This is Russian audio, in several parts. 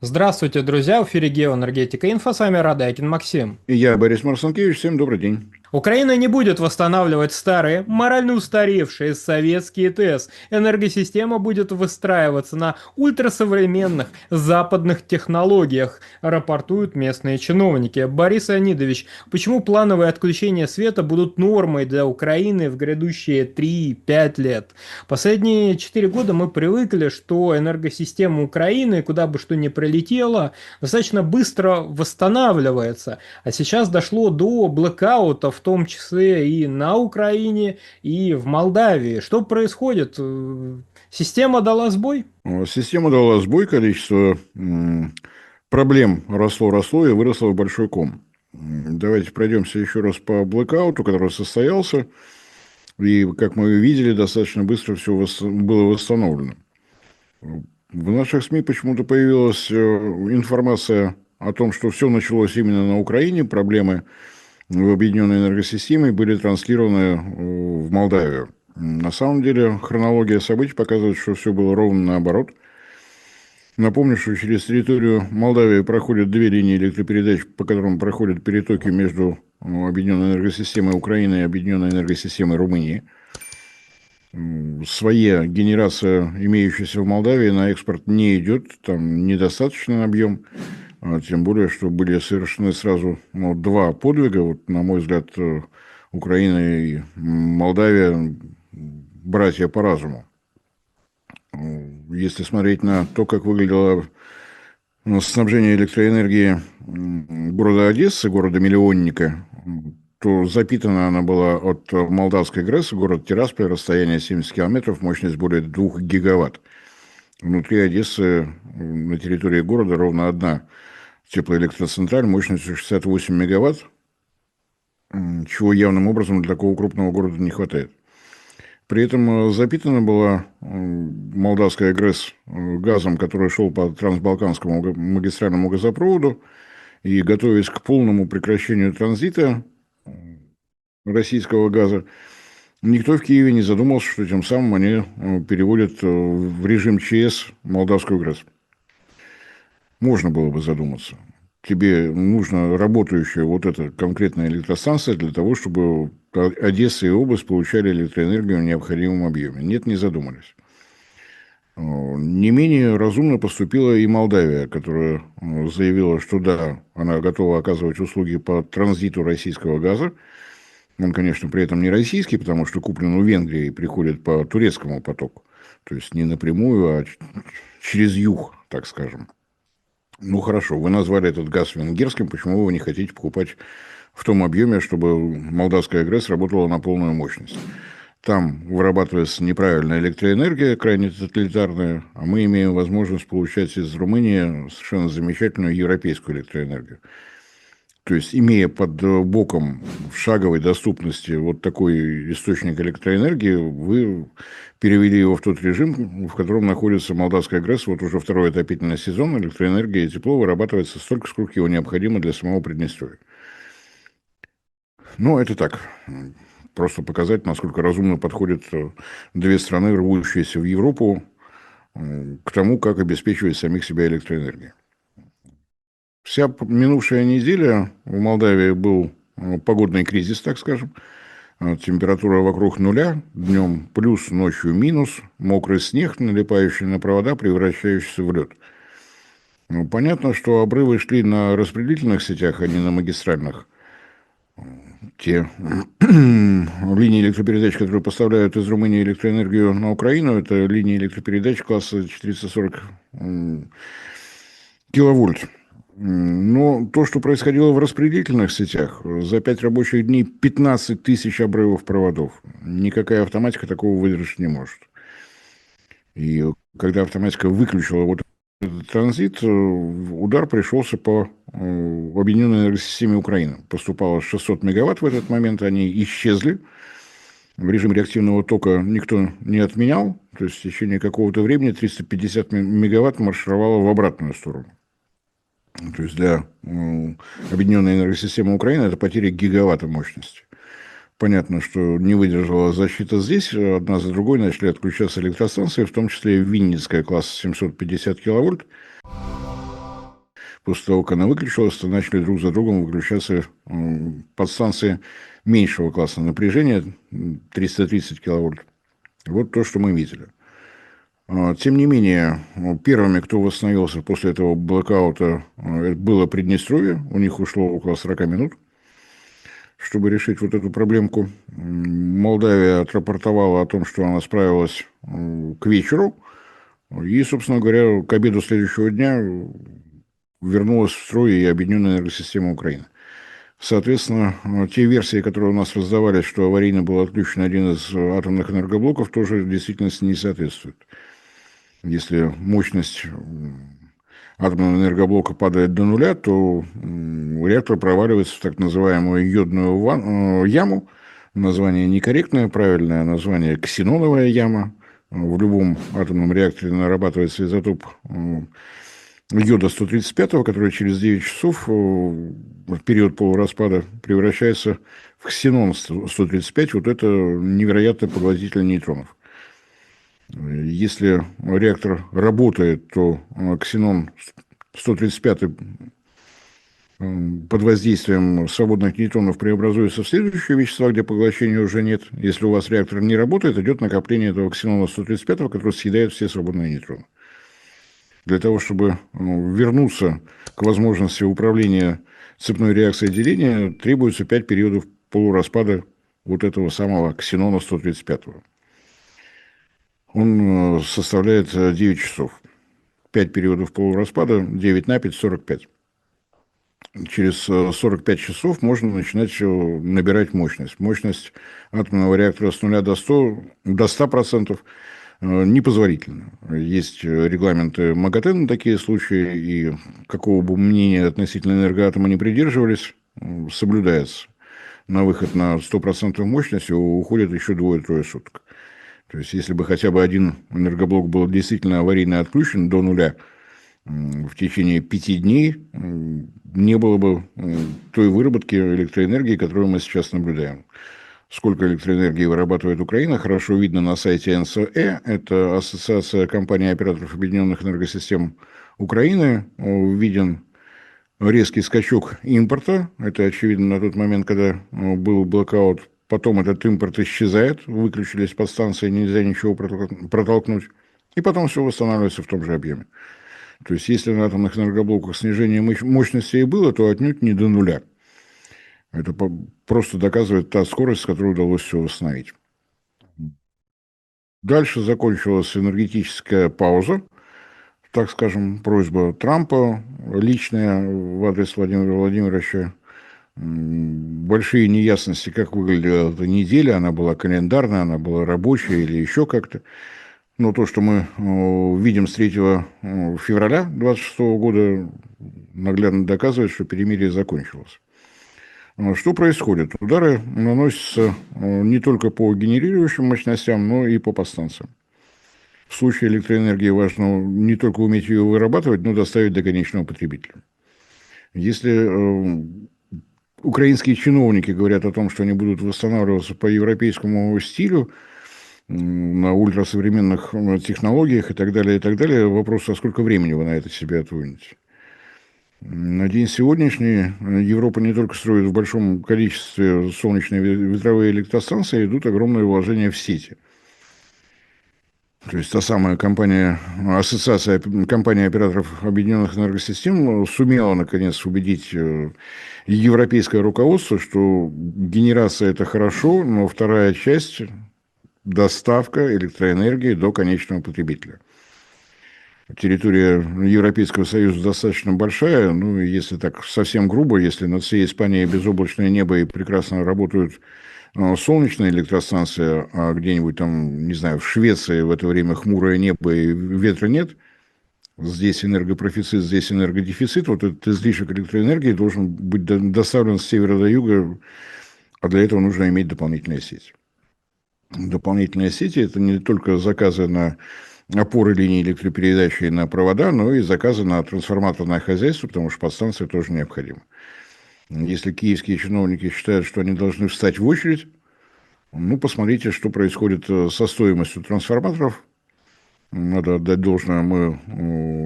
Здравствуйте, друзья! В эфире Геоэнергетика Инфо. С вами Радайкин Максим. И я, Борис Марсанкевич, всем добрый день. Украина не будет восстанавливать старые, морально устаревшие советские ТЭС. Энергосистема будет выстраиваться на ультрасовременных западных технологиях, рапортуют местные чиновники. Борис Леонидович, почему плановые отключения света будут нормой для Украины в грядущие 3-5 лет? Последние 4 года мы привыкли, что энергосистема Украины, куда бы что ни прилетело, достаточно быстро восстанавливается. А сейчас дошло до блэкаута, в том числе и на Украине, и в Молдавии. Что происходит? Система дала сбой? Система дала сбой, количество проблем росло и выросло в большой ком. Давайте пройдемся еще раз по блэкауту, который состоялся. И, как мы видели, достаточно быстро все было восстановлено. В наших СМИ почему-то появилась информация о том, что все началось именно на Украине, проблемы в объединенной энергосистеме были транслированы в Молдавию. На самом деле хронология событий показывает, что все было ровно наоборот. Напомню, что через территорию Молдавии проходят две линии электропередач, по которым проходят перетоки между объединенной энергосистемой Украины и объединенной энергосистемой Румынии. Своя генерация, имеющаяся в Молдавии, на экспорт не идет, там недостаточный объем. Тем более, что были совершены сразу два подвига. Вот, на мой взгляд, Украина и Молдавия братья по разуму. Если смотреть на то, как выглядело снабжение электроэнергии города Одессы, города-миллионника, то запитана она была от Молдавской ГРЭС, город Тирасполь, расстояние 70 километров, мощность более 2 гигаватт. Внутри Одессы, на территории города, ровно одна теплоэлектроцентраль мощностью 68 мегаватт, чего явным образом для такого крупного города не хватает. При этом запитана была молдавская ГРЭС газом, который шел по трансбалканскому магистральному газопроводу, и, готовясь к полному прекращению транзита российского газа, никто в Киеве не задумался, что тем самым они переводят в режим ЧС молдавскую ГРЭС. Можно было бы задуматься. Тебе нужна работающая вот эта конкретная электростанция для того, чтобы Одесса и область получали электроэнергию в необходимом объеме. Нет, не задумались. Не менее разумно поступила и Молдавия, которая заявила, что да, она готова оказывать услуги по транзиту российского газа. Он, конечно, при этом не российский, потому что куплен у Венгрии и приходит по турецкому потоку. То есть не напрямую, а через юг, так скажем. Ну, хорошо, вы назвали этот газ венгерским, почему вы не хотите покупать в том объеме, чтобы молдавская ГРЭС работала на полную мощность? Там вырабатывается неправильная электроэнергия, крайне тоталитарная, а мы имеем возможность получать из Румынии совершенно замечательную европейскую электроэнергию. То есть, имея под боком в шаговой доступности вот такой источник электроэнергии, вы перевели его в тот режим, в котором находится молдавская ГРЭС. Вот уже второй отопительный сезон, электроэнергия и тепло вырабатывается столько, сколько его необходимо для самого Приднестровья. Ну, это так. Просто показать, насколько разумно подходят две страны, рвущиеся в Европу, к тому, как обеспечивать самих себя электроэнергией. Вся минувшая неделя в Молдавии был погодный кризис, так скажем. Температура вокруг нуля, днем плюс, ночью минус, мокрый снег, налипающий на провода, превращающийся в лед. Понятно, что обрывы шли на распределительных сетях, а не на магистральных. Те линии электропередач, которые поставляют из Румынии электроэнергию на Украину, это линии электропередач класса 440 киловольт. Но то, что происходило в распределительных сетях, за 5 рабочих дней 15 тысяч обрывов проводов. Никакая автоматика такого выдержать не может. И когда автоматика выключила вот этот транзит, удар пришелся по объединенной энергосистеме Украины. Поступало 600 мегаватт в этот момент, они исчезли. В режим реактивного тока никто не отменял. То есть в течение какого-то времени 350 мегаватт маршировало в обратную сторону. То есть для объединенной энергосистемы Украины это потеря гигаватта мощности. Понятно, что не выдержала защита здесь, одна за другой начали отключаться электростанции, в том числе и Винницкая класса 750 киловольт. После того, как она выключилась, то начали друг за другом выключаться подстанции меньшего класса напряжения, 330 киловольт. Вот то, что мы видели. Тем не менее, первыми, кто восстановился после этого блэкаута, было Приднестровье. У них ушло около 40 минут, чтобы решить вот эту проблемку. Молдавия отрапортовала о том, что она справилась к вечеру. И, собственно говоря, к обеду следующего дня вернулась в строй и объединенная энергосистема Украины. Соответственно, те версии, которые у нас раздавались, что аварийно был отключен один из атомных энергоблоков, тоже действительности не соответствуют. Если мощность атомного энергоблока падает до нуля, то реактор проваливается в так называемую йодную яму. Название некорректное, правильное название ксеноновая яма. В любом атомном реакторе нарабатывается изотоп йода 135, который через 9 часов в период полураспада превращается в ксенон 135. Вот это невероятный поглотитель нейтронов. Если реактор работает, то ксенон 135 под воздействием свободных нейтронов преобразуется в следующие вещества, где поглощения уже нет. Если у вас реактор не работает, идет накопление этого ксенона 135, который съедает все свободные нейтроны. Для того, чтобы вернуться к возможности управления цепной реакцией деления, требуется 5 периодов полураспада вот этого самого ксенона 135. Он составляет 9 часов. 5 периодов полураспада, 9 на 5, 45. Через 45 часов можно начинать набирать мощность. Мощность атомного реактора с 0 до 100% непозволительно. Есть регламенты МАГАТЭ на такие случаи, и какого бы мнения относительно энергоатома не придерживались, соблюдается. На выход на 100% мощности уходит еще 2-3 суток. То есть, если бы хотя бы один энергоблок был действительно аварийно отключен до нуля в течение 5 дней, не было бы той выработки электроэнергии, которую мы сейчас наблюдаем. Сколько электроэнергии вырабатывает Украина, хорошо видно на сайте НСЭ. Это Ассоциация компаний операторов объединенных энергосистем Украины. Виден резкий скачок импорта. Это очевидно на тот момент, когда был блокаут. Потом этот импорт исчезает, выключились подстанции, нельзя ничего протолкнуть. И потом все восстанавливается в том же объеме. То есть, если на атомных энергоблоках снижение мощности и было, то отнюдь не до нуля. Это просто доказывает та скорость, с которой удалось все восстановить. Дальше закончилась энергетическая пауза. Так скажем, просьба Трампа личная в адрес Владимира Владимировича. Большие неясности, как выглядела эта неделя. Она была календарная, она была рабочая или еще как-то. Но то, что мы видим с 3 февраля 2026 года, наглядно доказывает, что перемирие закончилось. Что происходит? Удары наносятся не только по генерирующим мощностям, но и по подстанциям. В случае электроэнергии важно не только уметь ее вырабатывать, но и доставить до конечного потребителя. Если украинские чиновники говорят о том, что они будут восстанавливаться по европейскому стилю, на ультрасовременных технологиях и так далее, вопрос, а сколько времени вы на это себе отводите? На день сегодняшний Европа не только строит в большом количестве солнечные ветровые электростанции, идут огромные вложения в сети. То есть та самая компания, ассоциация компаний операторов объединенных энергосистем сумела наконец убедить европейское руководство, что генерация это хорошо, но вторая часть доставка электроэнергии до конечного потребителя. Территория Европейского Союза достаточно большая, ну, если так совсем грубо, если над всей Испанией безоблачное небо и прекрасно работают солнечные электростанции, а где-нибудь там, не знаю, в Швеции в это время хмурое небо и ветра нет, здесь энергопрофицит, здесь энергодефицит, вот этот излишек электроэнергии должен быть доставлен с севера до юга, а для этого нужно иметь дополнительные сети. Дополнительные сети – это не только заказы на опоры линии электропередачи и на провода, но и заказы на трансформаторное хозяйство, потому что подстанция тоже необходима. Если киевские чиновники считают, что они должны встать в очередь, ну, посмотрите, что происходит со стоимостью трансформаторов. Надо отдать должное, мы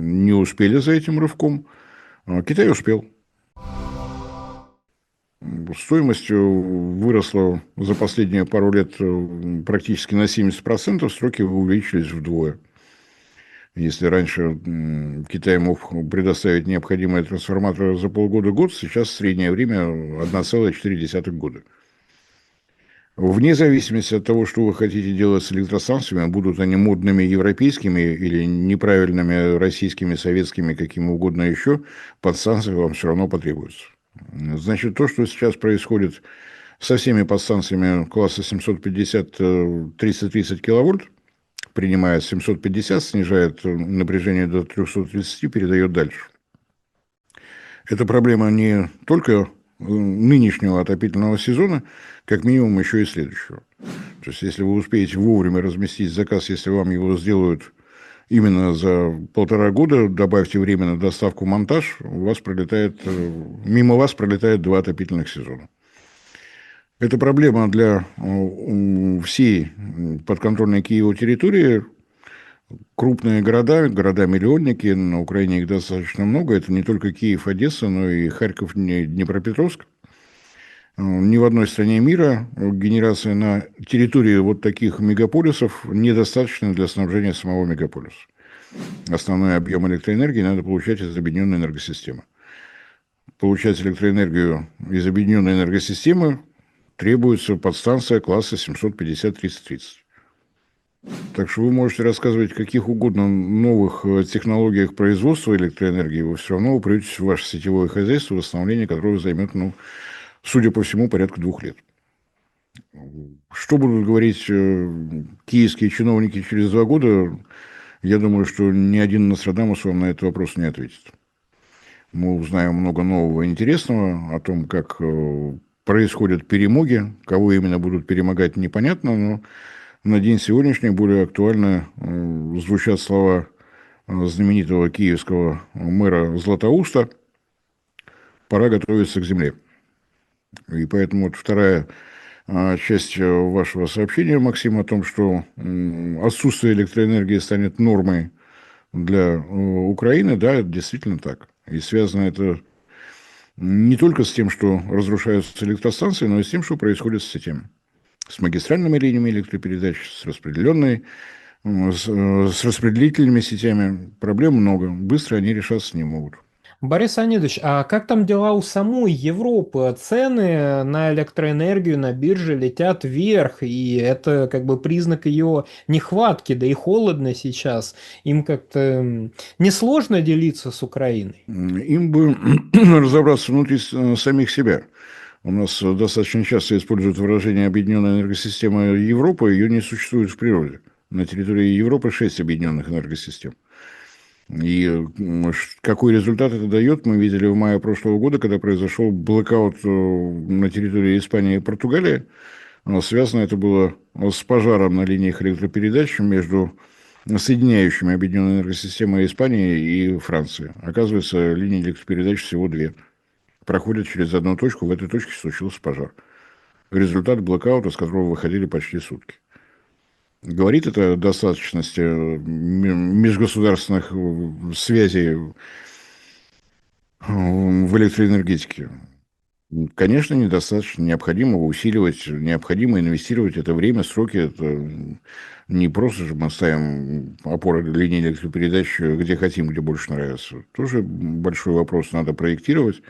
не успели за этим рывком. Китай успел. Стоимость выросла за последние пару лет практически на 70%, сроки увеличились вдвое. Если раньше Китай мог предоставить необходимые трансформаторы за полгода-год, сейчас среднее время 1,4 года. Вне зависимости от того, что вы хотите делать с электростанциями, будут они модными европейскими или неправильными российскими, советскими, какими угодно еще, подстанции вам все равно потребуются. Значит, то, что сейчас происходит со всеми подстанциями класса 750-330 киловольт, принимает 750, снижает напряжение до 330, передает дальше. Это проблема не только нынешнего отопительного сезона, как минимум еще и следующего. То есть, если вы успеете вовремя разместить заказ, если вам его сделают именно за 1,5 года, добавьте время на доставку, монтаж, мимо вас пролетает 2 отопительных сезона. Это проблема для всей подконтрольной Киеву территории. Крупные города-миллионники, на Украине их достаточно много, это не только Киев, Одесса, но и Харьков, Днепропетровск. Ни в одной стране мира генерация на территории вот таких мегаполисов недостаточна для снабжения самого мегаполиса. Основной объем электроэнергии надо получать из объединенной энергосистемы. Получать электроэнергию из объединенной энергосистемы требуется подстанция класса 750-330. Так что вы можете рассказывать о каких угодно новых технологиях производства электроэнергии, вы все равно упретесь в ваше сетевое хозяйство, восстановление которого займет, судя по всему, порядка 2 лет. Что будут говорить киевские чиновники через 2 года, я думаю, что ни один Нострадамус вам на этот вопрос не ответит. Мы узнаем много нового и интересного о том, как происходят перемоги, кого именно будут перемогать, непонятно, но на день сегодняшний более актуально звучат слова знаменитого киевского мэра Златоуста: «Пора готовиться к земле». И поэтому вот вторая часть вашего сообщения, Максим, о том, что отсутствие электроэнергии станет нормой для Украины, да, это действительно так. И связано это не только с тем, что разрушаются электростанции, но и с тем, что происходит с сетями. С магистральными линиями электропередач, с распределительными сетями. Проблем много. Быстро они решаться не могут. Борис Леонидович, а как там дела у самой Европы? Цены на электроэнергию на бирже летят вверх, и это как бы признак ее нехватки, да и холодно сейчас. Им как-то несложно делиться с Украиной? Им бы разобраться внутри самих себя. У нас достаточно часто используют выражение «объединенная энергосистема Европы», ее не существует в природе. На территории Европы 6 объединенных энергосистем. И какой результат это дает, мы видели в мае прошлого года, когда произошел блэкаут на территории Испании и Португалии. Связано это было с пожаром на линиях электропередач между соединяющими объединенную энергосистему Испании и Франции. Оказывается, линии электропередач всего 2. Проходят через одну точку, в этой точке случился пожар. Результат блэкаута, с которого выходили почти сутки. Говорит это о достаточности межгосударственных связей в электроэнергетике. Конечно, недостаточно. Необходимо усиливать, необходимо инвестировать это время, сроки. Это не просто же мы ставим опоры линии электропередач, где хотим, где больше нравится. Тоже большой вопрос. Надо проектировать,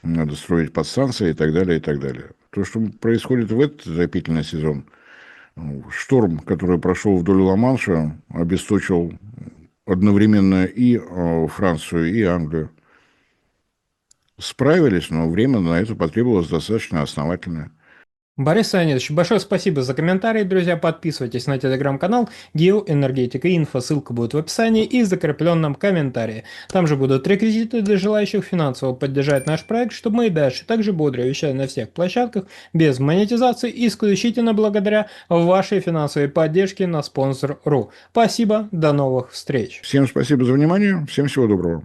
надо строить подстанции и так далее, и так далее. То, что происходит в этот отопительный сезон, шторм, который прошел вдоль Ла-Манша, обесточил одновременно и Францию, и Англию. Справились, но время на это потребовалось достаточно основательное. Борис Леонидович, большое спасибо за комментарии, друзья. Подписывайтесь на телеграм-канал Геоэнергетика Инфо, ссылка будет в описании и закрепленном комментарии. Там же будут реквизиты для желающих финансово поддержать наш проект, чтобы мы и дальше также бодро вещали на всех площадках, без монетизации, исключительно благодаря вашей финансовой поддержке на Sponsor.ru. Спасибо, до новых встреч. Всем спасибо за внимание, всем всего доброго.